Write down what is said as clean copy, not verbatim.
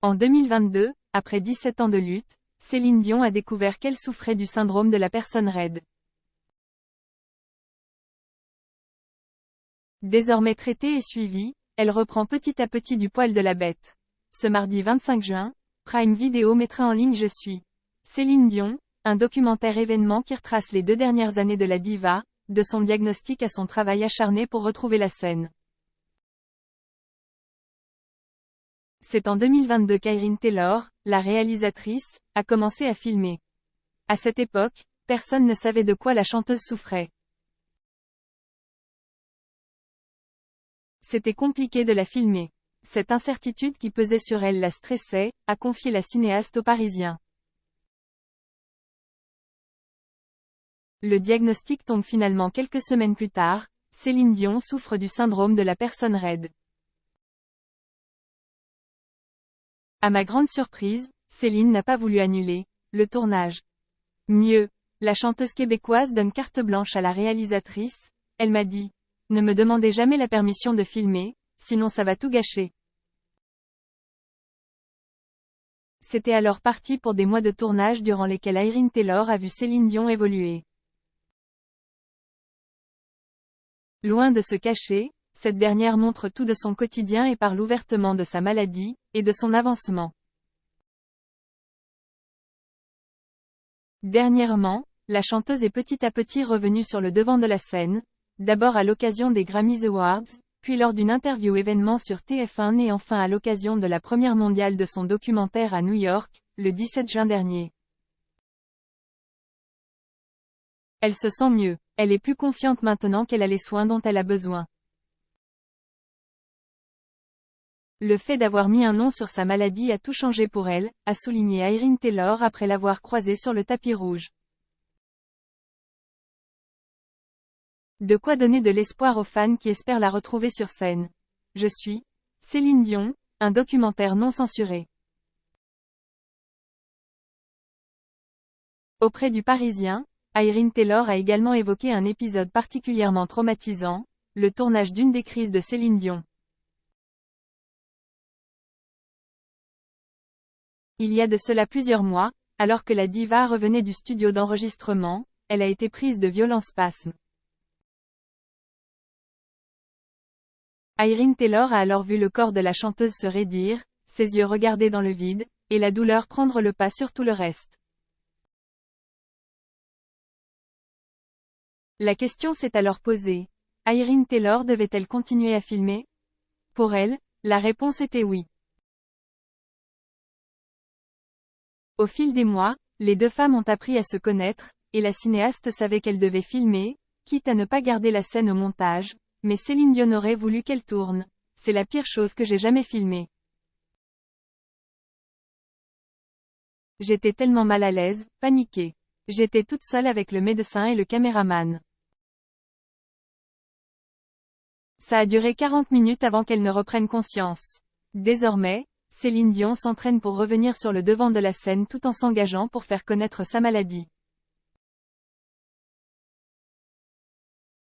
En 2022, après 17 ans de lutte, Céline Dion a découvert qu'elle souffrait du syndrome de la personne raide. Désormais traitée et suivie, elle reprend petit à petit du poil de la bête. Ce mardi 25 juin, Prime Video mettra en ligne Je suis Céline Dion, un documentaire événement qui retrace les 2 dernières années de la diva, de son diagnostic à son travail acharné pour retrouver la scène. C'est en 2022 qu'Irene Taylor, la réalisatrice, a commencé à filmer. À cette époque, personne ne savait de quoi la chanteuse souffrait. C'était compliqué de la filmer. Cette incertitude qui pesait sur elle la stressait, a confié la cinéaste aux Parisiens. Le diagnostic tombe finalement quelques semaines plus tard, Céline Dion souffre du syndrome de la personne raide. À ma grande surprise, Céline n'a pas voulu annuler le tournage. Mieux, la chanteuse québécoise donne carte blanche à la réalisatrice, elle m'a dit « Ne me demandez jamais la permission de filmer, sinon ça va tout gâcher ». C'était alors parti pour des mois de tournage durant lesquels Irene Taylor a vu Céline Dion évoluer. Loin de se cacher, cette dernière montre tout de son quotidien et parle ouvertement de sa maladie, et de son avancement. Dernièrement, la chanteuse est petit à petit revenue sur le devant de la scène, d'abord à l'occasion des Grammy Awards, puis lors d'une interview événement sur TF1 et enfin à l'occasion de la première mondiale de son documentaire à New York, le 17 juin dernier. Elle se sent mieux, elle est plus confiante maintenant qu'elle a les soins dont elle a besoin. Le fait d'avoir mis un nom sur sa maladie a tout changé pour elle, a souligné Irene Taylor après l'avoir croisée sur le tapis rouge. De quoi donner de l'espoir aux fans qui espèrent la retrouver sur scène. Je suis Céline Dion, un documentaire non censuré. Auprès du Parisien, Irene Taylor a également évoqué un épisode particulièrement traumatisant, le tournage d'une des crises de Céline Dion. Il y a de cela plusieurs mois, alors que la diva revenait du studio d'enregistrement, elle a été prise de violents spasmes. Irene Taylor a alors vu le corps de la chanteuse se raidir, ses yeux regarder dans le vide, et la douleur prendre le pas sur tout le reste. La question s'est alors posée. Irene Taylor devait-elle continuer à filmer? Pour elle, la réponse était oui. Au fil des mois, les 2 femmes ont appris à se connaître, et la cinéaste savait qu'elle devait filmer, quitte à ne pas garder la scène au montage, mais Céline Dion aurait voulu qu'elle tourne. C'est la pire chose que j'ai jamais filmée. J'étais tellement mal à l'aise, paniquée. J'étais toute seule avec le médecin et le caméraman. Ça a duré 40 minutes avant qu'elle ne reprenne conscience. Désormais, Céline Dion s'entraîne pour revenir sur le devant de la scène tout en s'engageant pour faire connaître sa maladie.